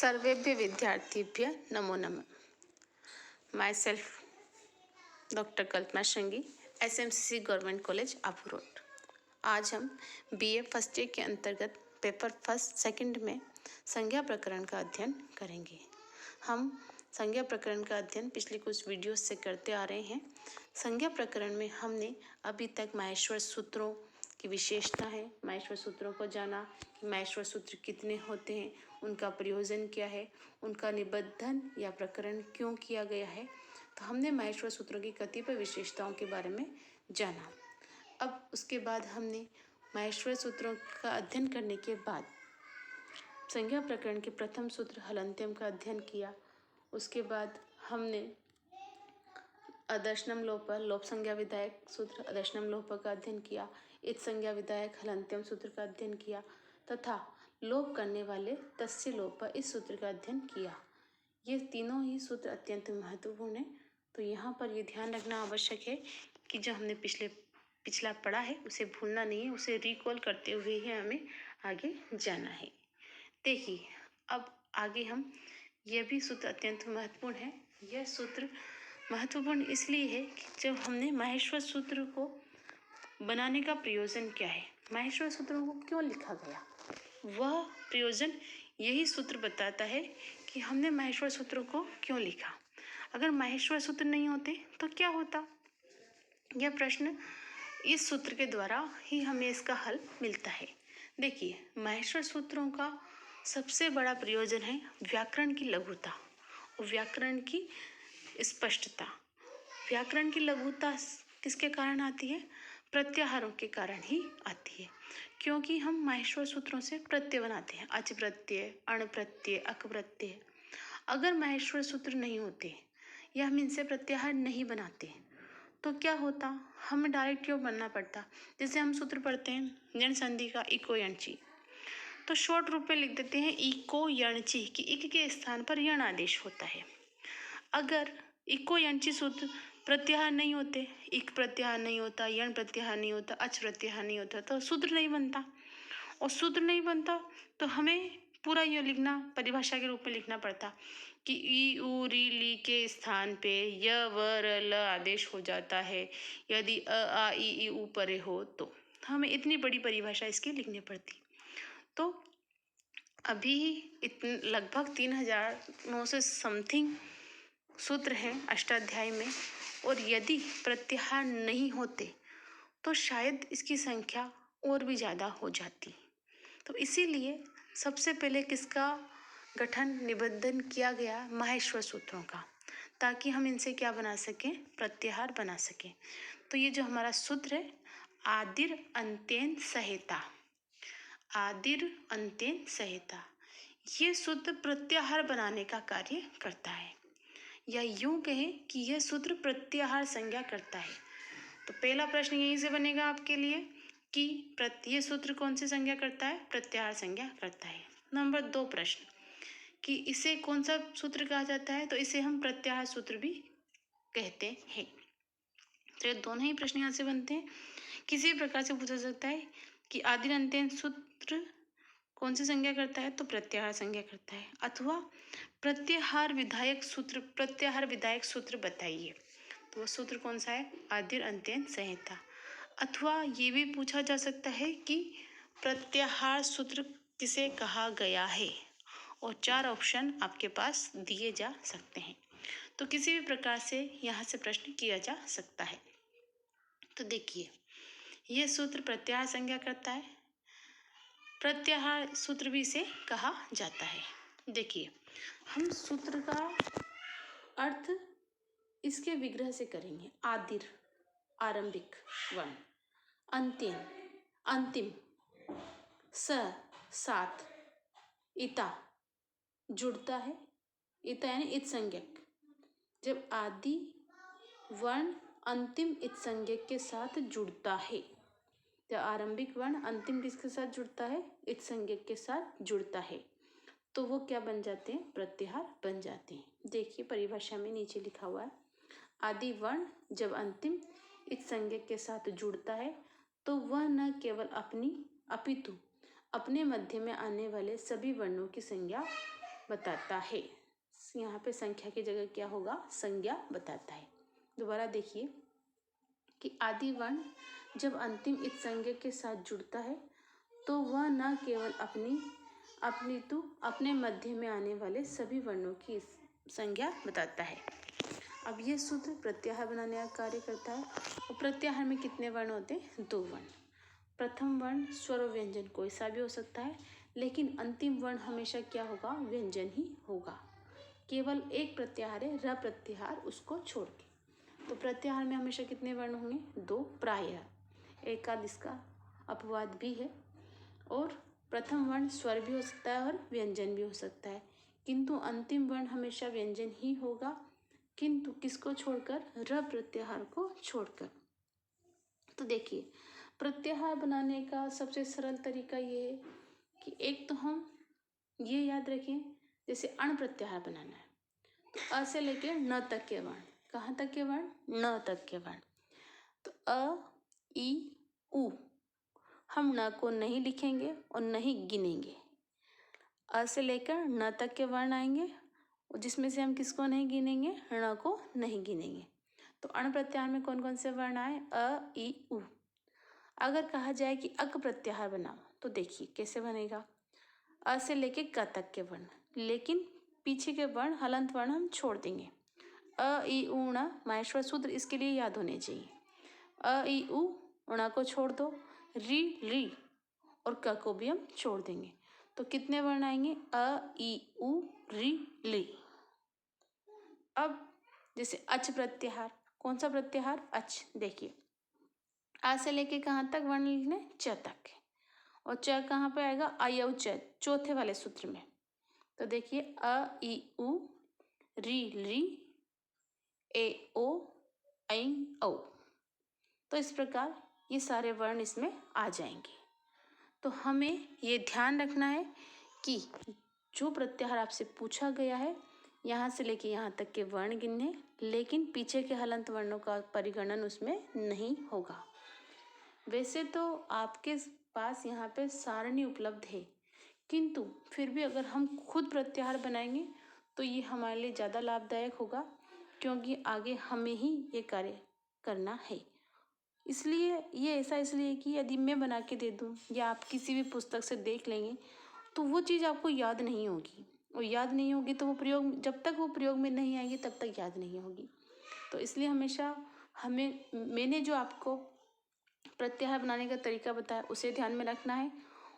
सर्वेभ्य विद्यार्थिभ्य नमो नमः। Myself doctor Kalpana Shangi, SMCC government college Abu Road. आज हम BA फर्स्ट ईयर के अंतर्गत पेपर फर्स्ट सेकंड में संज्ञा प्रकरण का अध्ययन करेंगे। हम संज्ञा प्रकरण का अध्ययन पिछले कुछ वीडियोस से करते आ रहे हैं। संज्ञा प्रकरण में हमने अभी तक माहेश्वर सूत्रों की विशेषता है, माहेश्वर सूत्रों को जाना कि माहेश्वर सूत्र कितने होते हैं, उनका प्रयोजन क्या है, उनका निबंधन या प्रकरण क्यों किया गया है। तो हमने माहेश्वर सूत्रों की कतिपय विशेषताओं के बारे में जाना। अब उसके बाद हमने माहेश्वर सूत्रों का अध्ययन करने के बाद संज्ञा प्रकरण के प्रथम सूत्र हलंत्यम का अध्ययन किया। उसके बाद हमने अदर्शनम लोप लोप संज्ञा विधायक सूत्र अदर्शनम लोप का अध्ययन किया। इत संज्ञा विधायक हलंत्यम सूत्र का अध्ययन किया तथा लोप करने वाले तस्य लोप इस सूत्र का अध्ययन किया। ये तीनों ही सूत्र अत्यंत महत्वपूर्ण है। तो यहाँ पर ये ध्यान रखना आवश्यक है कि जो हमने पिछला पढ़ा है उसे भूलना नहीं है, उसे रिकॉल करते हुए ही हमें आगे जाना है। देखिए, अब आगे हम यह भी सूत्र अत्यंत महत्वपूर्ण है। यह सूत्र महत्वपूर्ण इसलिए है कि जब हमने माहेश्वर सूत्र को बनाने का प्रयोजन क्या है, माहेश्वर सूत्रों को क्यों लिखा गया, वह प्रयोजन यही सूत्र बताता है कि हमने माहेश्वर सूत्रों को क्यों लिखा। अगर माहेश्वर सूत्र नहीं होते तो क्या होता, यह प्रश्न इस सूत्र के द्वारा ही हमें इसका हल मिलता है। देखिए, माहेश्वर सूत्रों का सबसे बड़ा प्रयोजन है व्याकरण की लघुता और व्याकरण की स्पष्टता। व्याकरण की लघुता किसके कारण आती है? प्रत्याहारों के कारण ही आती है, क्योंकि हम माहेश्वर सूत्रों से प्रत्यय बनाते हैं, अच प्रत्यय, अण प्रत्यय, अक प्रत्यय। अगर माहेश्वर सूत्र नहीं होते या हम इनसे प्रत्याहार नहीं बनाते तो क्या होता, हमें डायरेक्ट क्यों बनना पड़ता। जैसे हम सूत्र पढ़ते हैं यण संधि का इको यणची, तो शॉर्ट रूप में लिख देते हैं इको यणची कि इक के स्थान पर यण आदेश होता है। अगर इको यणची सूत्र प्रत्याहार नहीं होते, इक प्रत्याहार नहीं होता, यण प्रत्याहार नहीं होता, अच प्रत्याहार नहीं होता, तो सूत्र नहीं बनता। और सूत्र नहीं बनता तो हमें पूरा ये लिखना, परिभाषा के रूप में लिखना पड़ता कि ई उ री ली के स्थान पे य व र ल आदेश हो जाता है यदि अ आ ई उ परे हो तो हमें इतनी बड़ी परिभाषा इसकी लिखनी पड़ती। तो अभी लगभग 3900 समथिंग सूत्र हैं अष्टाध्यायी में, और यदि प्रत्याहार नहीं होते तो शायद इसकी संख्या और भी ज़्यादा हो जाती। तो इसीलिए सबसे पहले किसका गठन निबंधन किया गया? माहेश्वर सूत्रों का, ताकि हम इनसे क्या बना सकें? प्रत्याहार बना सकें। तो ये जो हमारा सूत्र है आदिर अंत्येन सहेता, आदिर अंत्येन सहेता, ये सूत्र प्रत्याहार बनाने का कार्य करता है, या यूं कहें कि यह सूत्र प्रत्याहार संज्ञा करता है। तो पहला प्रश्न यहीं से बनेगा आपके लिए कि ये सूत्र कौन सी संज्ञा करता है? प्रत्याहार संज्ञा करता है। नंबर 2 प्रश्न कि इसे कौन सा सूत्र कहा जाता है? तो इसे हम प्रत्याहार सूत्र भी कहते हैं। तो ये दोनों ही प्रश्न यहाँ से बनते हैं। किसी प्रकार से पूछा सकता है कि आदिर अंत्येन सूत्र कौन सी संज्ञा करता है? तो प्रत्याहार संज्ञा करता है। अथवा प्रत्याहार विधायक सूत्र बताइए, तो वह सूत्र कौन सा है? आदिर अंत्येन संहिता। अथवा ये भी पूछा जा सकता है कि प्रत्याहार सूत्र किसे कहा गया है, और 4 ऑप्शन आपके पास दिए जा सकते हैं। तो किसी भी प्रकार से यहाँ से प्रश्न किया जा सकता है। तो देखिए, यह सूत्र प्रत्याहार संज्ञा करता है, प्रत्याहार सूत्र भी इसे कहा जाता है। देखिए, हम सूत्र का अर्थ इसके विग्रह से करेंगे। आदिर आरंभिक वर्ण, अंतिम अंतिम, स साथ, इता जुड़ता है, इता यानी इत संज्ञक। जब आदि वर्ण अंतिम इत संज्ञक के साथ जुड़ता है, तो आरंभिक वर्ण अंतिम किसके साथ जुड़ता है? इत संज्ञक के साथ जुड़ता है, तो वो क्या बन जाते हैं? प्रत्याहार बन जाते हैं। देखिए, परिभाषा में नीचे लिखा हुआ है, आदि वर्ण जब अंतिम इत संज्ञक के साथ जुड़ता है तो वह न केवल अपनी अपितु अपने मध्य में आने वाले सभी वर्णों की संज्ञा बताता है। यहाँ पे संख्या की जगह क्या होगा, संज्ञा बताता है। दोबारा देखिए कि आदि वर्ण जब अंतिम इत संज्ञा के साथ जुड़ता है तो वह न केवल अपितु अपने मध्य में आने वाले सभी वर्णों की संज्ञा बताता है। अब ये सूत्र प्रत्याहार बनाने का कार्य करता है। और प्रत्याहार में कितने वर्ण होते हैं, 2 वर्ण। प्रथम वर्ण स्वर और व्यंजन कोई सा भी हो सकता है, लेकिन अंतिम वर्ण हमेशा क्या होगा, व्यंजन ही होगा। केवल एक प्रत्याहार है, र प्रत्याहार, उसको छोड़ के। तो प्रत्याहार में हमेशा कितने वर्ण होंगे, 2 प्रायः। एक आध इसका अपवाद भी है। और प्रथम वर्ण स्वर भी हो सकता है और व्यंजन भी हो सकता है, किंतु अंतिम वर्ण हमेशा व्यंजन ही होगा, किंतु किसको छोड़कर, र प्रत्याहार को छोड़कर। तो देखिए प्रत्याहार बनाने का सबसे सरल तरीका ये है कि एक तो हम ये याद रखें, जैसे अण प्रत्याहार बनाना है तो अ से लेकर न तक के वर्ण, कहाँ तक के वर्ण, न तक के वर्ण। तो अ ई उ हम न को नहीं लिखेंगे और नहीं गिनेंगे। अ से लेकर न तक के वर्ण आएंगे जिसमें से हम किसको नहीं गिनेंगे, ण को नहीं गिनेंगे। तो अण प्रत्याहार में कौन कौन से वर्ण आए, अ ई उ। अगर कहा जाए कि अक प्रत्याहार बनाओ तो देखिए कैसे बनेगा, अ से लेके क तक के वर्ण, लेकिन पीछे के वर्ण हलंत वर्ण हम छोड़ देंगे। अ ई उ ण माहेश्वर सूत्र इसके लिए याद होने चाहिए। अ ई उ ण को छोड़ दो, री री और क को भी हम छोड़ देंगे। तो कितने वर्ण आएंगे, अ ई उ री ली। अब जैसे अच प्रत्याहार, कौन सा प्रत्याहार, अच। देखिए आ से लेके कहाँ तक वर्ण लिखने, च तक। और च कहाँ पे आएगा, आय उ च, चौथे वाले सूत्र में। तो देखिए अ ई उ री री ए ओ ऐ औ। तो इस प्रकार ये सारे वर्ण इसमें आ जाएंगे। तो हमें ये ध्यान रखना है कि जो प्रत्याहार आपसे पूछा गया है यहाँ से लेके यहाँ तक के वर्ण गिनने, लेकिन पीछे के हलंत वर्णों का परिगणन उसमें नहीं होगा। वैसे तो आपके पास यहाँ पे सारणी उपलब्ध है, किंतु फिर भी अगर हम खुद प्रत्याहार बनाएंगे तो ये हमारे लिए ज़्यादा लाभदायक होगा, क्योंकि आगे हमें ही ये कार्य करना है। इसलिए ये ऐसा इसलिए कि यदि मैं बना के दे दूँ या आप किसी भी पुस्तक से देख लेंगे तो वो चीज़ आपको याद नहीं होगी, और याद नहीं होगी तो वो प्रयोग, जब तक वो प्रयोग में नहीं आएगी तब तक याद नहीं होगी। तो इसलिए हमेशा मैंने जो आपको प्रत्याहार बनाने का तरीका बताया उसे ध्यान में रखना है,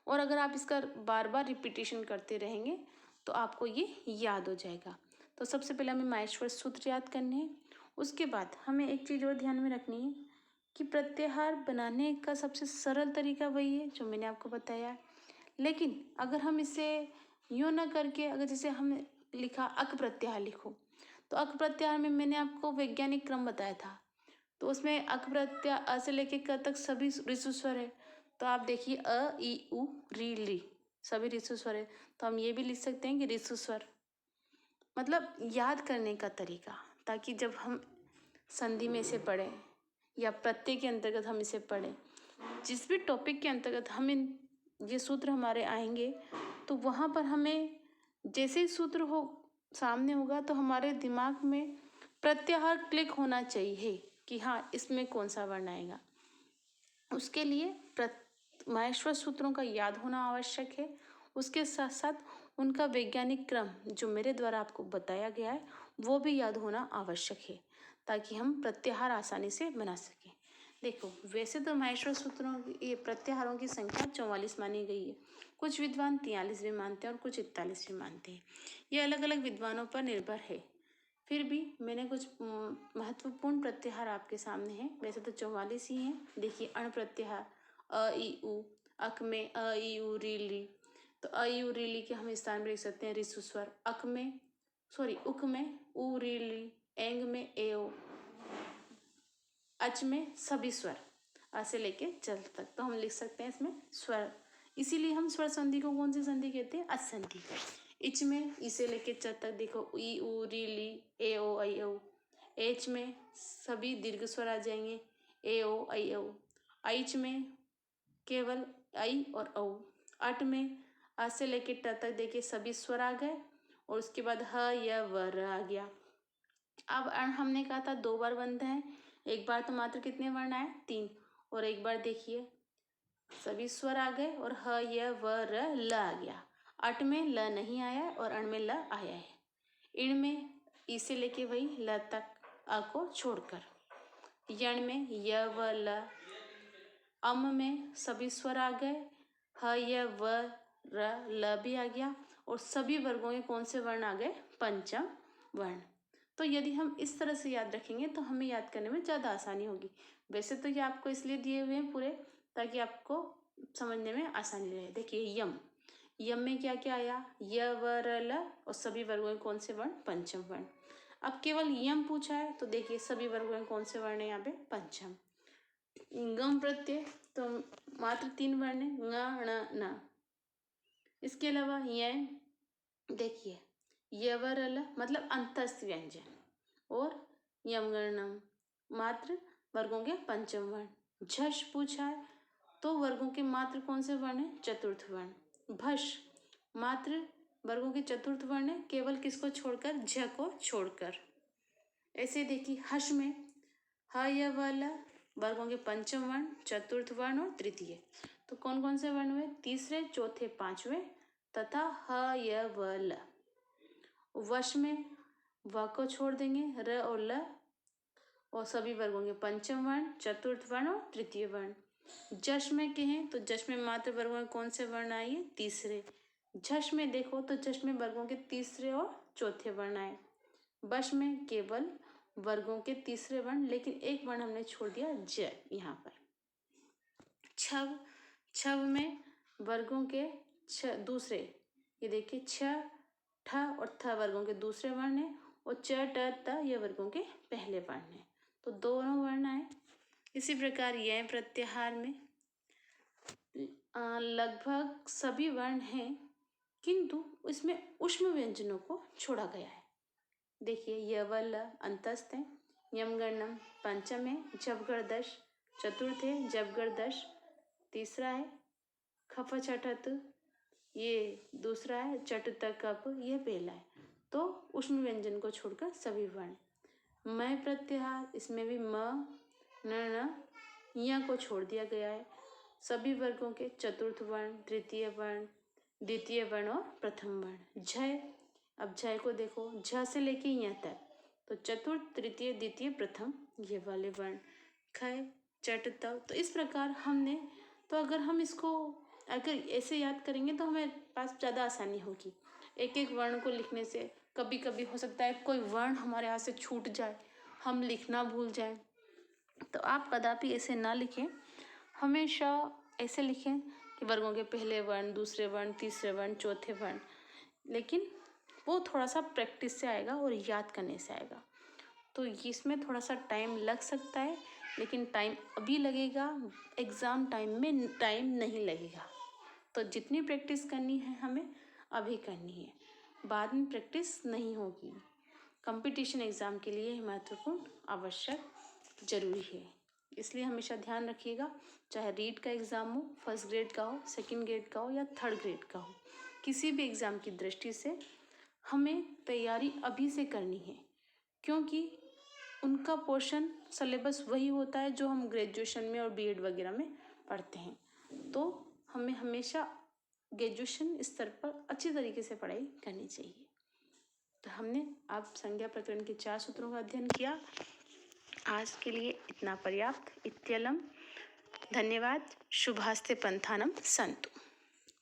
और अगर आप इसका बार बार रिपीटेशन करते रहेंगे तो आपको ये याद हो जाएगा। तो सबसे पहले हमें माहेश्वर सूत्र याद करने हैं। उसके बाद हमें एक चीज़ और ध्यान में रखनी है कि प्रत्याहार बनाने का सबसे सरल तरीका वही है जो मैंने आपको बताया। लेकिन अगर हम इसे यूँ ना करके, अगर जैसे हम लिखा अक प्रत्याहार लिखो, तो अक प्रत्याहार में मैंने आपको वैज्ञानिक क्रम बताया था, तो उसमें अक प्रत्याहार अ से लेके क तक सभी ऋतु स्वर है। तो आप देखिए अ ई उ री ली सभी ऋतु स्वर है, तो हम ये भी लिख सकते हैं कि ऋतु स्वर। मतलब याद करने का तरीका, ताकि जब हम संधि में इसे पढ़ें या प्रत्यय के अंतर्गत हम इसे पढ़ें, जिस भी टॉपिक के अंतर्गत हम ये सूत्र हमारे आएंगे तो वहाँ पर हमें जैसे ही सूत्र हो सामने होगा तो हमारे दिमाग में प्रत्याहार क्लिक होना चाहिए कि हाँ इसमें कौन सा वर्ण आएगा। उसके लिए माहेश्वर सूत्रों का याद होना आवश्यक है। उसके साथ साथ उनका वैज्ञानिक क्रम जो मेरे द्वारा आपको बताया गया है वो भी याद होना आवश्यक है, ताकि हम प्रत्याहार आसानी से बना सकें। देखो वैसे तो माहेश्वर सूत्रों ये प्रत्याहारों की संख्या 44 मानी गई है। कुछ विद्वान 43 भी मानते हैं और कुछ 41 भी मानते हैं। ये अलग अलग विद्वानों पर निर्भर है। फिर भी मैंने कुछ महत्वपूर्ण प्रत्याहार आपके सामने हैं। वैसे तो 44 ही हैं। देखिए अण प्रत्याहार अ ई उ, अक में अ ई उ री ली, तो अ ई उ री ली के हम स्थान में लिख सकते हैं ऋसु स्वर। अक में उक में उ री ली, एंग में ए ओ, अच में सभी स्वर अ से लेके जल तक, तो हम लिख सकते हैं इसमें स्वर। इसीलिए हम स्वर संधि को कौन सी संधि कहते हैं, अच संधि। इच में इसे लेके च तक देखो ई उ री ली ए ओ ऐ औ। एच में सभी दीर्घ स्वर आ जाएंगे ए ओ ऐ औ। ऐच में केवल ऐ और औ। अट में अ से लेके ट तक देखिए सभी स्वर आ गए, और उसके बाद ह य व र आ गया। अब हमने कहा था 2 बार बनते हैं, एक बार तो मात्र कितने वर्ण आए 3, और एक बार देखिए सभी स्वर आ गए और ह य व र ल आ गया। अट में ल नहीं आया और अण में ल आया है। इण में ई से लेके वही ल तक अ को छोड़कर, यण में य व ल, अम में सभी स्वर आ गए, ह य व र ल भी आ गया और सभी वर्गों के कौन से वर्ण आ गए पंचम वर्ण। तो यदि हम इस तरह से याद रखेंगे तो हमें याद करने में ज़्यादा आसानी होगी। वैसे तो ये आपको इसलिए दिए हुए हैं पूरे ताकि आपको समझने में आसानी रहे। देखिए यम, यम में क्या क्या आया य व र ल और सभी वर्गों के कौन से वर्ण पंचम वर्ण। अब केवल यम पूछा है तो देखिए सभी वर्गों के कौन से वर्ण है यहाँ पे पंचम। गम प्रत्यय तो मात्र 3 वर्ण है ङ ण न। इसके अलावा य देखिए य व र ल मतलब अंतस्थ व्यंजन, और यम गणनम मात्र वर्गों के पंचम वर्ण। झष पूछा है तो वर्गों के मात्र कौन से वर्ण है चतुर्थ वर्ण। भष मात्र वर्गों के चतुर्थ वर्ण है, केवल किसको छोड़कर झ को छोड़कर। ऐसे देखिए हर्ष में ह य व ल वर्गों के पंचम वर्ण, चतुर्थ वर्ण और तृतीय। तो कौन कौन से वर्ण हुए तीसरे, चौथे, पांचवे तथा ह य व ल। वश में व को छोड़ देंगे, र और ल और सभी वर्गों के पंचम वर्ण, चतुर्थ वर्ण और तृतीय वर्ण। जश में कहें तो जश में मात्र वर्गों के कौन से वर्ण आए तीसरे। झष में देखो तो झष में वर्गों के तीसरे और चौथे वर्ण आए। बश में केवल वर्गों के तीसरे वर्ण, लेकिन एक वर्ण हमने छोड़ दिया ज यहाँ पर। छव, छव में वर्गों के दूसरे, ये देखिए छ ठ और थ वर्गों के दूसरे वर्ण है और च ट त ये वर्गों के पहले वर्ण है, तो दोनों वर्ण आए। इसी प्रकार यह प्रत्याहार में लगभग सभी वर्ण हैं, किंतु इसमें ऊष्म व्यंजनों को छोड़ा गया है। देखिए य व ल अंतस्थ है, यम गणनम पंचम है, जबगढ़ दश चतुर्थ है, जबगढ़ दश तीसरा है, खफ छठत ये दूसरा है, चट तक कप ये पहला है। तो ऊष्म व्यंजन को छोड़कर सभी वर्ण। मय प्रत्याहार इसमें भी म न य को छोड़ दिया गया है। सभी वर्गों के चतुर्थ वर्ण, तृतीय वर्ण, द्वितीय वर्ण और प्रथम वर्ण। झय, अब झय को देखो झ से लेके य तक, तो चतुर्थ, तृतीय, द्वितीय, प्रथम ये वाले वर्ण। खय, चट तव, तो इस प्रकार हमने, तो अगर हम इसको अगर ऐसे याद करेंगे तो हमें पास ज़्यादा आसानी होगी। एक एक वर्ण को लिखने से कभी कभी हो सकता है कोई वर्ण हमारे हाथ से छूट जाए, हम लिखना भूल जाएं, तो आप कदापि ऐसे ना लिखें। हमेशा ऐसे लिखें कि वर्गों के पहले वर्ण, दूसरे वर्ण, तीसरे वर्ण, चौथे वर्ण, लेकिन वो थोड़ा सा प्रैक्टिस से आएगा और याद करने से आएगा। तो इसमें थोड़ा सा टाइम लग सकता है, लेकिन टाइम अभी लगेगा, एग्ज़ाम टाइम में टाइम नहीं लगेगा। तो जितनी प्रैक्टिस करनी है हमें अभी करनी है, बाद में प्रैक्टिस नहीं होगी। कंपटीशन एग्ज़ाम के लिए महत्वपूर्ण, आवश्यक, ज़रूरी है, इसलिए हमेशा ध्यान रखिएगा। चाहे रीड का एग्ज़ाम हो, फर्स्ट ग्रेड का हो, सेकंड ग्रेड का हो या थर्ड ग्रेड का हो, किसी भी एग्ज़ाम की दृष्टि से हमें तैयारी अभी से करनी है, क्योंकि उनका पोर्शन सिलेबस वही होता है जो हम ग्रेजुएशन में और बीएड वगैरह में पढ़ते हैं। तो हमें हमेशा ग्रेजुएशन स्तर पर अच्छी तरीके से पढ़ाई करनी चाहिए। तो हमने अब संज्ञा प्रकरण के 4 सूत्रों का अध्ययन किया। आज के लिए इतना पर्याप्त। इत्यलम। धन्यवाद। शुभास्ते पंथानम संतु।